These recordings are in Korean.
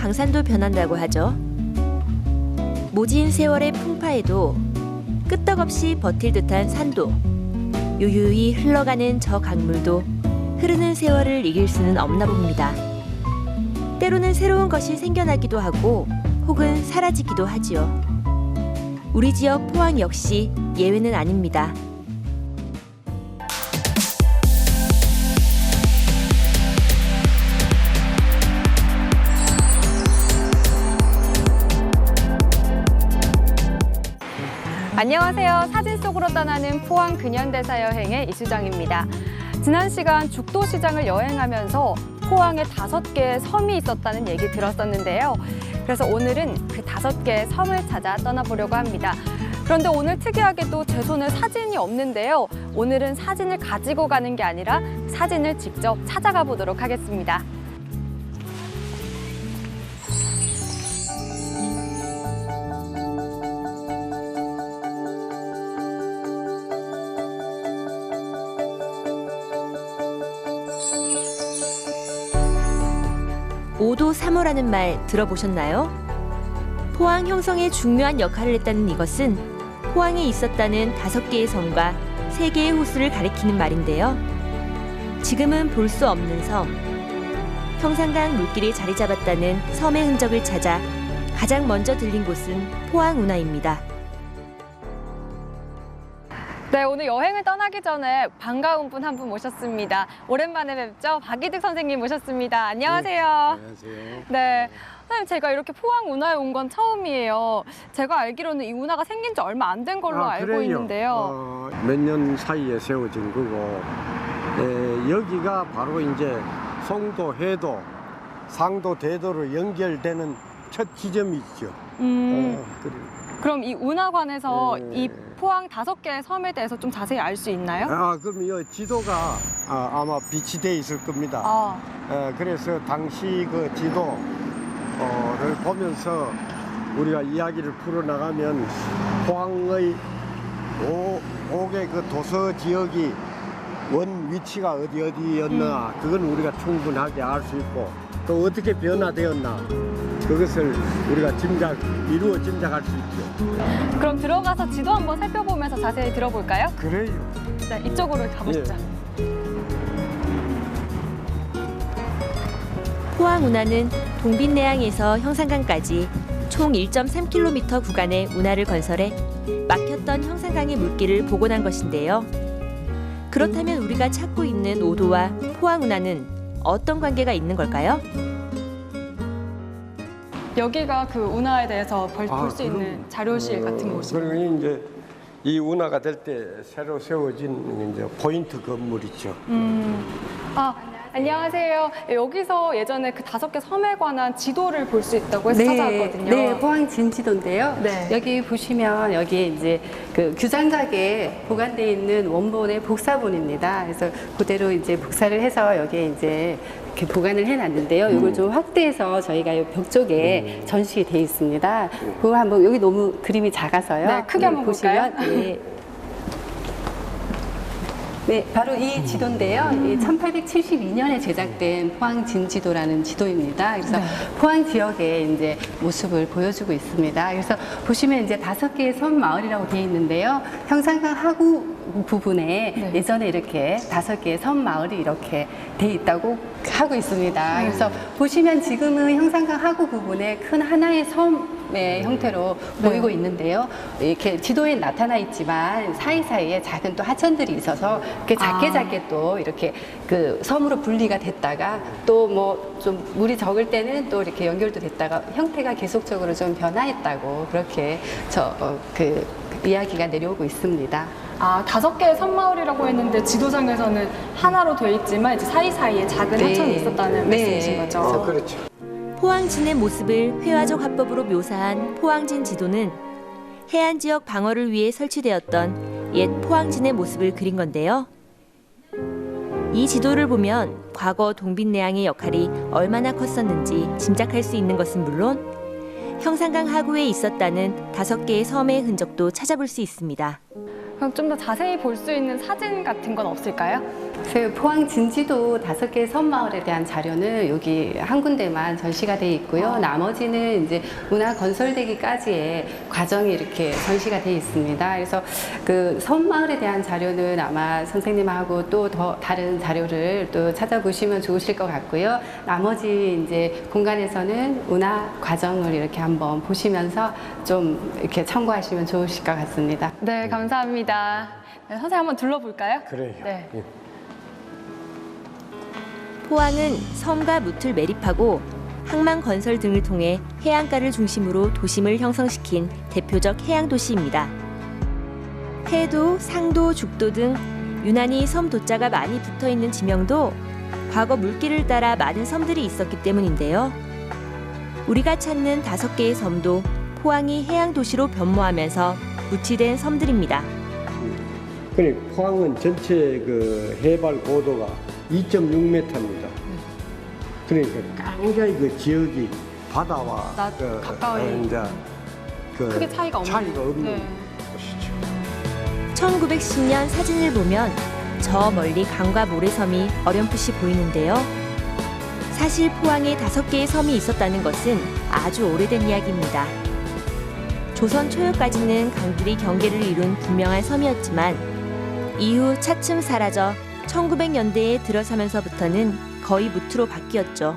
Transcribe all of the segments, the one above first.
강산도 변한다고 하죠. 모진 세월의 풍파에도 끄떡없이 버틸 듯한 산도, 유유히 흘러가는 저 강물도 흐르는 세월을 이길 수는 없나 봅니다. 때로는 새로운 것이 생겨나기도 하고 혹은 사라지기도 하지요. 우리 지역 포항 역시 예외는 아닙니다. 안녕하세요. 사진 속으로 떠나는 포항 근현대사 여행의 이수정입니다. 지난 시간 죽도시장을 여행하면서 포항에 5개의 섬이 있었다는 얘기 들었었는데요. 그래서 오늘은 그 5개의 섬을 찾아 떠나보려고 합니다. 그런데 오늘 특이하게도 제 손에 사진이 없는데요. 오늘은 사진을 가지고 가는 게 아니라 사진을 직접 찾아가 보도록 하겠습니다. 오도 3호라는 말 들어보셨나요? 포항 형성에 중요한 역할을 했다는 이것은 포항에 있었다는 5개의 섬과 3개의 호수를 가리키는 말인데요. 지금은 볼 수 없는 섬, 형산강 물길에 자리 잡았다는 섬의 흔적을 찾아 가장 먼저 들린 곳은 포항 운하입니다. 네, 오늘 여행을 떠나기 전에 반가운 분 한 분 모셨습니다. 오랜만에 뵙죠? 박이득 선생님 모셨습니다. 안녕하세요. 안녕하세요. 네, 선생님 제가 이렇게 포항 운하에 온 건 처음이에요. 제가 알기로는 이 운하가 생긴 지 얼마 안 된 걸로 알고 그래요? 있는데요. 몇 년 사이에 세워진 거고, 여기가 바로 이제 송도, 해도, 상도, 대도로 연결되는 첫 지점이 있죠. 그래요. 그럼 이 운하관에서 네. 이 포항 5개의 섬에 대해서 좀 자세히 알 수 있나요? 그럼 이 지도가 아마 비치되어 있을 겁니다. 그래서 당시 그 지도를 보면서 우리가 이야기를 풀어나가면 포항의 5개 그 도서 지역이 원 위치가 어디였나 그건 우리가 충분하게 알 수 있고 또 어떻게 변화되었나 그것을 우리가 이루어 짐작할 수 있죠. 그럼 들어가서 지도 한번 살펴보면서 자세히 들어볼까요? 그래요. 네, 이쪽으로 가보시죠. 포항 운하는 동빈내항에서 형산강까지 총 1.3km 구간의 운하를 건설해 막혔던 형산강의 물길을 복원한 것인데요. 그렇다면 우리가 찾고 있는 오도와 포항 운하는 어떤 관계가 있는 걸까요? 여기가 그 운하에 대해서 볼 수 있는 자료실 같은 곳이에요. 그러니 이제 이 운하가 될 때 새로 세워진 이제 포인트 건물이죠. 안녕하세요. 여기서 예전에 그 5개 섬에 관한 지도를 볼 수 있다고 해서 찾아왔거든요. 네, 포항 진지도인데요. 네. 여기 보시면 여기 이제 그 규장각에 보관되어 있는 원본의 복사본입니다. 그래서 그대로 이제 복사를 해서 여기에 이제 이렇게 보관을 해놨는데요. 이걸 좀 확대해서 저희가 이 벽 쪽에 전시돼 있습니다. 그거 한번 여기 너무 그림이 작아서요. 네, 크게 한번 보시면 볼까요? 네. 네, 바로 이 지도인데요. 1872년에 제작된 포항 진지도라는 지도입니다. 그래서 포항 지역의 이제 모습을 보여주고 있습니다. 그래서 보시면 이제 5개의 섬 마을이라고 되어 있는데요. 형산강 하구 부분에 예전에 이렇게 5개의 섬 마을이 이렇게 돼 있다고 하고 있습니다. 그래서 보시면 지금은 형산강 하구 부분에 큰 하나의 섬의 형태로 보이고 있는데요. 이렇게 지도에 나타나 있지만 사이사이에 작은 또 하천들이 있어서 이렇게 작게 또 이렇게 그 섬으로 분리가 됐다가 또 뭐 좀 물이 적을 때는 또 이렇게 연결도 됐다가 형태가 계속적으로 좀 변화했다고 그렇게 그 이야기가 내려오고 있습니다. 5개의 섬마을이라고 했는데 지도상에서는 하나로 되어 있지만 이제 사이사이에 작은 하천이 있었다는 말씀이신 거죠? 그렇죠. 포항진의 모습을 회화적 화법으로 묘사한 포항진 지도는 해안 지역 방어를 위해 설치되었던 옛 포항진의 모습을 그린 건데요. 이 지도를 보면 과거 동빈내항의 역할이 얼마나 컸었는지 짐작할 수 있는 것은 물론 형산강 하구에 있었다는 5개의 섬의 흔적도 찾아볼 수 있습니다. 그럼 좀 더 자세히 볼 수 있는 사진 같은 건 없을까요? 그래서 포항 진지도 5개 섬마을에 대한 자료는 여기 한 군데만 전시가 돼 있고요. 나머지는 이제 운하 건설되기까지의 과정이 이렇게 전시가 돼 있습니다. 그래서 그 섬마을에 대한 자료는 아마 선생님하고 또 더 다른 자료를 또 찾아보시면 좋으실 것 같고요. 나머지 이제 공간에서는 운하 과정을 이렇게 한번 보시면서 좀 이렇게 참고하시면 좋으실 것 같습니다. 네, 감사합니다. 네, 선생님 한번 둘러볼까요? 그래요. 네. 예. 포항은 섬과 무틀 매립하고 항만 건설 등을 통해 해안가를 중심으로 도심을 형성시킨 대표적 해양 도시입니다. 해도, 상도, 죽도 등 유난히 섬 도자가 많이 붙어 있는 지명도 과거 물길을 따라 많은 섬들이 있었기 때문인데요. 우리가 찾는 5개의 섬도 포항이 해양 도시로 변모하면서 무치된 섬들입니다. 그러니까 포항은 전체 그 해발 고도가 2.6m입니다. 그러니까 굉장히 그 지역이 바다와 가까이 이제 그 크게 차이가 없는. 네. 곳이죠. 1910년 사진을 보면 저 멀리 강과 모래섬이 어렴풋이 보이는데요. 사실 포항에 5개의 섬이 있었다는 것은 아주 오래된 이야기입니다. 조선 초유까지는 강들이 경계를 이룬 분명한 섬이었지만 이후 차츰 사라져 1900년대에 들어서면서부터는 거의 무트로 바뀌었죠.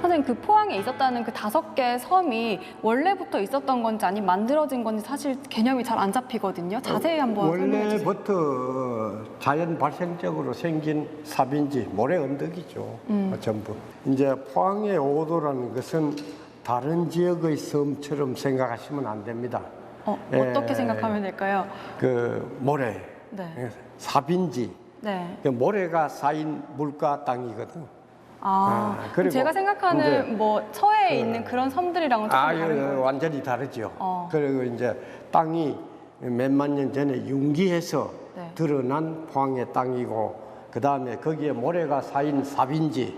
선생님, 그 포항에 있었다는 그 5개 섬이 원래부터 있었던 건지 아니면 만들어진 건지 사실 개념이 잘 안 잡히거든요. 자세히 한번 설명해 주세요. 원래부터 자연 발생적으로 생긴 삽인지 모래 언덕이죠. 전부. 이제 포항의 오도라는 것은 다른 지역의 섬처럼 생각하시면 안 됩니다. 어떻게 생각하면 될까요? 그 모래, 네. 삽인지, 네. 그 모래가 쌓인 물가 땅이거든. 그럼 그리고 제가 생각하는 이제 뭐 처에 있는 그런 섬들이랑은 조금 다른 거예요? 완전히 다르죠. 그리고 이제 땅이 몇만 년 전에 융기해서 네. 드러난 포항의 땅이고, 그 다음에 거기에 모래가 쌓인 삽인지,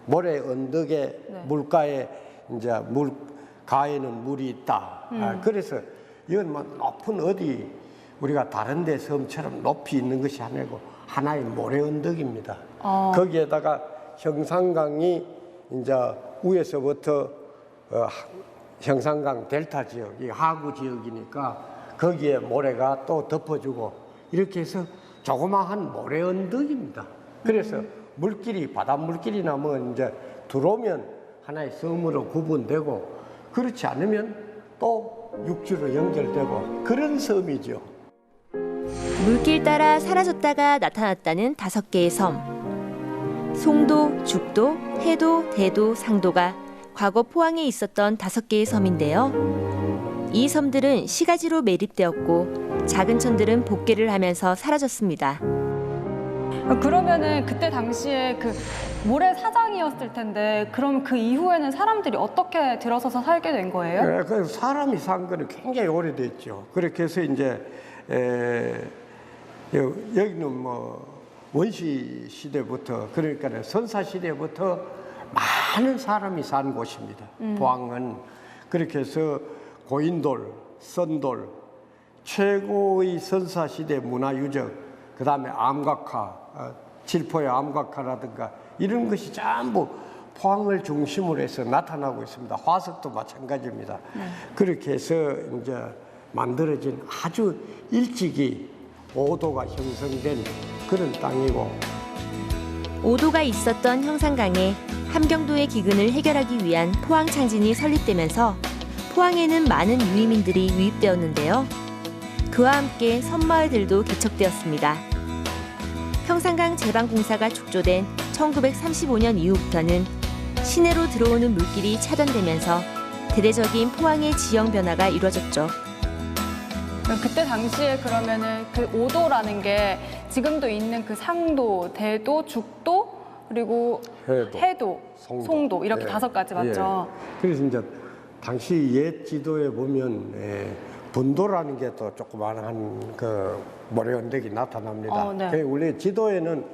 모래 언덕의 네. 물가에 이제 가에는 물이 있다. 그래서 이건 뭐 높은 어디 우리가 다른 데 섬처럼 높이 있는 것이 아니고 하나의 모래 언덕입니다. 거기에다가 형산강이 이제 위에서부터 형산강 델타 지역, 이 하구 지역이니까 거기에 모래가 또 덮어주고 이렇게 해서 조그마한 모래 언덕입니다. 그래서 물길이 바닷물길이나 뭐 이제 들어오면 하나의 섬으로 구분되고, 그렇지 않으면 또 육지로 연결되고 그런 섬이죠. 물길 따라 사라졌다가 나타났다는 5개의 섬. 송도, 죽도, 해도, 대도, 상도가 과거 포항에 있었던 5개의 섬인데요. 이 섬들은 시가지로 매립되었고 작은 천들은 복개를 하면서 사라졌습니다. 그러면은 그때 당시에 그 모래 사장이었을 텐데, 그럼 그 이후에는 사람들이 어떻게 들어서서 살게 된 거예요? 네, 그 사람이 산 거는 굉장히 오래됐죠. 그렇게 해서 이제 여기는 뭐 원시 시대부터, 그러니까 선사 시대부터 많은 사람이 산 곳입니다. 포항은. 그렇게 해서 고인돌, 선돌, 최고의 선사 시대 문화유적, 그 다음에 암각화, 칠포의 암각화라든가 이런 것이 전부 포항을 중심으로 해서 나타나고 있습니다. 화석도 마찬가지입니다. 그렇게 해서 이제 만들어진 아주 일찍이 오도가 형성된 그런 땅이고, 오도가 있었던 형산강에 함경도의 기근을 해결하기 위한 포항 창진이 설립되면서 포항에는 많은 유이민들이 유입되었는데요. 그와 함께 섬마을들도 개척되었습니다. 형산강 제방공사가 축조된 1935년 이후부터는 시내로 들어오는 물길이 차단되면서 대대적인 포항의 지형 변화가 이루어졌죠. 그때 당시에 그러면은 그 오도라는 게 지금도 있는 그 상도, 대도, 죽도, 그리고 해도, 송도 이렇게 5가지 맞죠? 그래서 이제 당시 옛 지도에 보면 분도라는 게 또 조그마한 그 모래 언덕이 나타납니다. 네. 원래 지도에는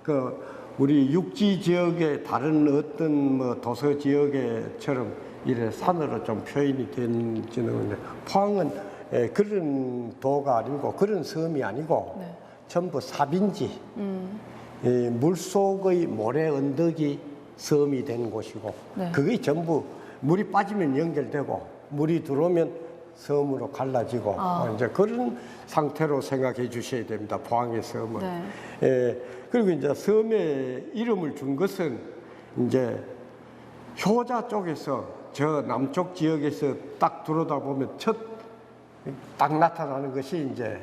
그 우리 육지 지역의 다른 어떤 뭐 도서 지역에처럼 이래 산으로 좀 표현이 된 지역인데, 포항은 그런 도가 아니고 그런 섬이 아니고 전부 삽인지, 이 물속의 모래 언덕이 섬이 되는 곳이고 네. 그게 전부 물이 빠지면 연결되고 물이 들어오면 섬으로 갈라지고 이제 그런 상태로 생각해 주셔야 됩니다. 포항의 섬은. 네. 그리고 이제 섬의 이름을 준 것은 이제 효자 쪽에서 저 남쪽 지역에서 딱 들여다보면 첫 딱 나타나는 것이 이제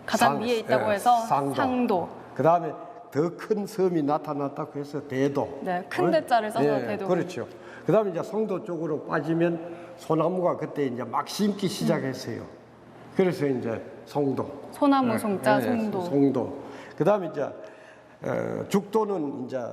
가장 위에 있다고 해서 상도. 그 다음에 더 큰 섬이 나타났다고 해서 대도. 네, 큰 대자를 써서 대도. 그렇죠. 그 다음에 이제 송도 쪽으로 빠지면 소나무가 그때 이제 막 심기 시작했어요. 그래서 이제 송도. 소나무 송자 송도. 송도. 그 다음에 이제 죽도는 이제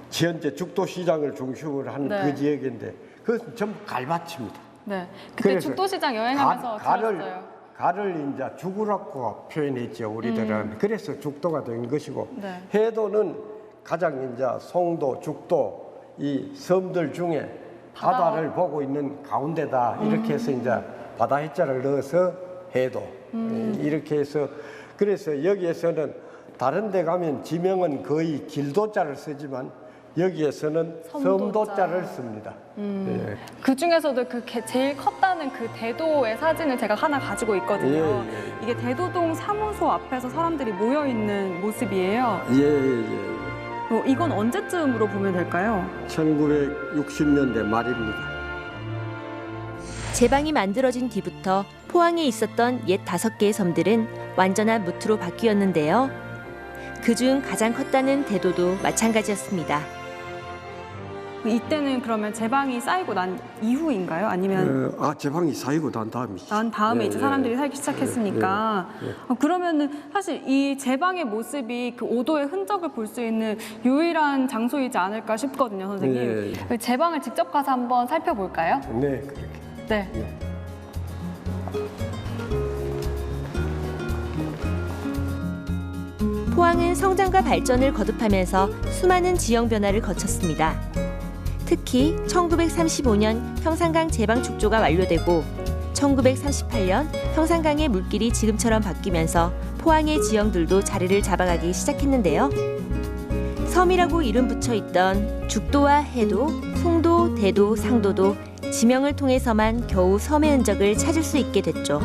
현재 죽도 시장을 중심으로 한 네. 그 지역인데 그것은 전부 갈밭입니다. 네. 그때 그래서 죽도시장 여행하면서 들었어요. 가를 이제 죽으라고 표현했죠, 우리들은. 그래서 죽도가 된 것이고, 네. 해도는 가장 이제 송도, 죽도, 이 섬들 중에 바다를 보고 있는 가운데다. 이렇게 해서 이제 바다 해자를 넣어서 해도. 이렇게 해서, 그래서 여기에서는 다른 데 가면 지명은 거의 길도자를 쓰지만 여기에서는 섬도자를 씁니다. 예. 그 중에서도 제일 컸다는 그 대도의 사진을 제가 하나 가지고 있거든요. 예. 이게 대도동 사무소 앞에서 사람들이 모여 있는 모습이에요. 예. 이건 언제쯤으로 보면 될까요? 1960년대 말입니다. 제방이 만들어진 뒤부터 포항에 있었던 옛 5개의 섬들은 완전한 무트로 바뀌었는데요. 그중 가장 컸다는 대도도 마찬가지였습니다. 이때는 그러면 제방이 쌓이고 난 이후인가요? 아니면 제방이 쌓이고 난 다음이죠. 난 다음에 예, 이제 예. 사람들이 살기 시작했으니까 그러면은 사실 이 제방의 모습이 그 오도의 흔적을 볼 수 있는 유일한 장소이지 않을까 싶거든요, 선생님. 예, 그 제방을 직접 가서 한번 살펴볼까요? 네, 그렇게. 네. 포항은 성장과 발전을 거듭하면서 수많은 지형 변화를 거쳤습니다. 특히 1935년 형산강 제방 축조가 완료되고 1938년 형산강의 물길이 지금처럼 바뀌면서 포항의 지형들도 자리를 잡아가기 시작했는데요. 섬이라고 이름 붙여 있던 죽도와 해도, 송도, 대도, 상도도 지명을 통해서만 겨우 섬의 흔적을 찾을 수 있게 됐죠.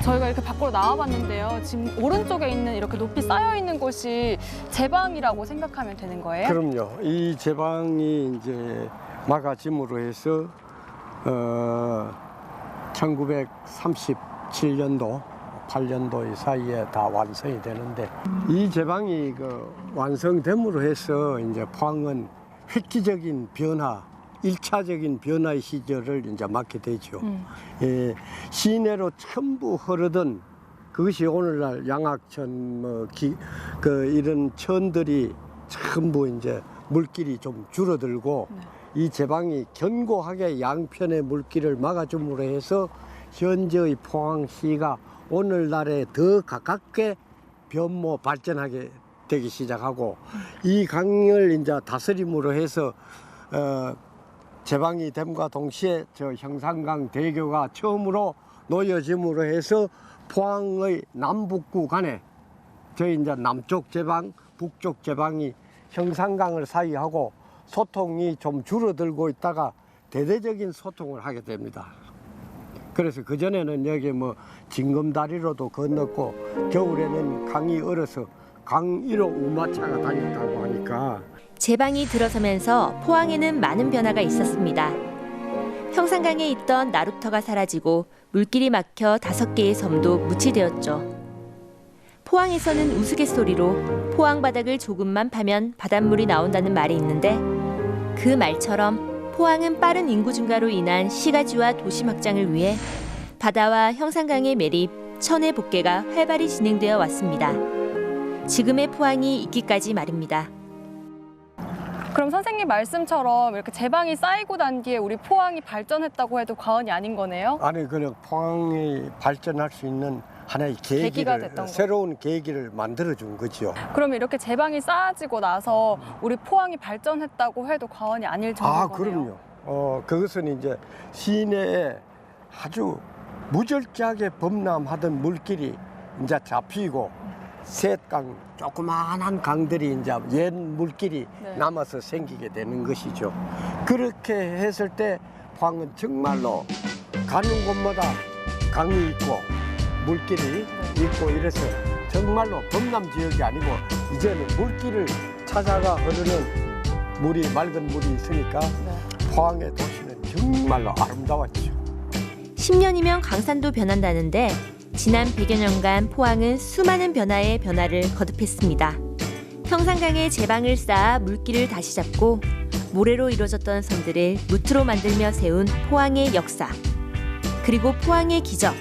저희가 이렇게 밖으로 나와봤는데요. 지금 오른쪽에 있는 이렇게 높이 쌓여 있는 곳이 제방이라고 생각하면 되는 거예요? 그럼요. 이 제방이 이제 막아짐으로 해서 1937년도, 8년도 사이에 다 완성이 되는데 이 제방이 완성됨으로 해서 이제 포항은 획기적인 변화, 일차적인 변화의 시절을 이제 맞게 되죠. 예, 시내로 전부 흐르던 그것이 오늘날 양악천 이런 천들이 전부 이제 물길이 좀 줄어들고 이 제방이 견고하게 양편의 물길을 막아줌으로 해서 현재의 포항시가 오늘날에 더 가깝게 변모 발전하게 되기 시작하고 이 강을 이제 다스림으로 해서 제방이 됨과 동시에 저 형산강 대교가 처음으로 놓여짐으로 해서 포항의 남북구 간에 저희 이제 남쪽 제방, 북쪽 제방이 형산강을 사이하고 소통이 좀 줄어들고 있다가 대대적인 소통을 하게 됩니다. 그래서 그전에는 여기 징검다리로도 건넜고 겨울에는 강이 얼어서 강 위로 우마차가 다녔다고 하니까 제방이 들어서면서 포항에는 많은 변화가 있었습니다. 형산강에 있던 나루터가 사라지고 물길이 막혀 5개의 섬도 묻히되었죠. 포항에서는 우스갯소리로 포항 바닥을 조금만 파면 바닷물이 나온다는 말이 있는데 그 말처럼 포항은 빠른 인구 증가로 인한 시가지와 도심 확장을 위해 바다와 형산강의 매립, 천의 복개가 활발히 진행되어 왔습니다. 지금의 포항이 있기까지 말입니다. 그럼 선생님 말씀처럼 이렇게 제방이 쌓이고 난 뒤에 우리 포항이 발전했다고 해도 과언이 아닌 거네요? 아니 그냥 포항이 발전할 수 있는 하나의 계기가 계기를 됐던 새로운 계기를 만들어준 거죠. 그럼 이렇게 제방이 쌓아지고 나서 우리 포항이 발전했다고 해도 과언이 아닐 정도인 거네요? 그럼요. 그것은 이제 시내에 아주 무절제하게 범람하던 물길이 이제 잡히고 셋강, 조그마한 강들이 이제 옛 물길이 네. 남아서 생기게 되는 것이죠. 그렇게 했을 때 포항은 정말로 가는 곳마다 강이 있고 물길이 있고 이래서 정말로 범람 지역이 아니고 이제는 물길을 찾아가 흐르는 물이 맑은 물이 있으니까 포항의 도시는 정말로 아름다웠죠. 10년이면 강산도 변한다는데 지난 100여 년간 포항은 수많은 변화에 변화를 거듭했습니다. 평산강에 제방을 쌓아 물길을 다시 잡고 모래로 이루어졌던 섬들을 무트로 만들며 세운 포항의 역사. 그리고 포항의 기적.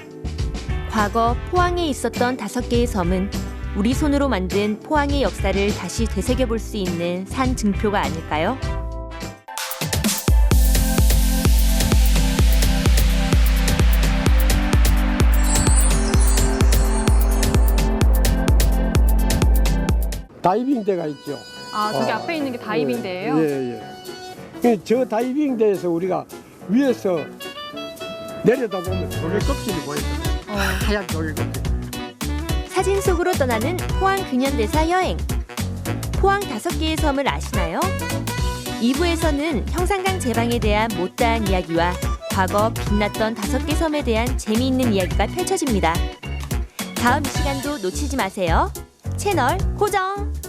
과거 포항에 있었던 5개의 섬은 우리 손으로 만든 포항의 역사를 다시 되새겨볼 수 있는 산 증표가 아닐까요? 다이빙대가 있죠. 아, 저기 앞에 있는 게 다이빙대예요? 예. 저 다이빙대에서 우리가 위에서 내려다보면 조개 껍질이 보여요. 하얀 조개 껍질. 사진 속으로 떠나는 포항 근현대사 여행. 포항 5개의 섬을 아시나요? 2부에서는 형산강 제방에 대한 못다한 이야기와 과거 빛났던 5개 섬에 대한 재미있는 이야기가 펼쳐집니다. 다음 이 시간도 놓치지 마세요. 채널 고정!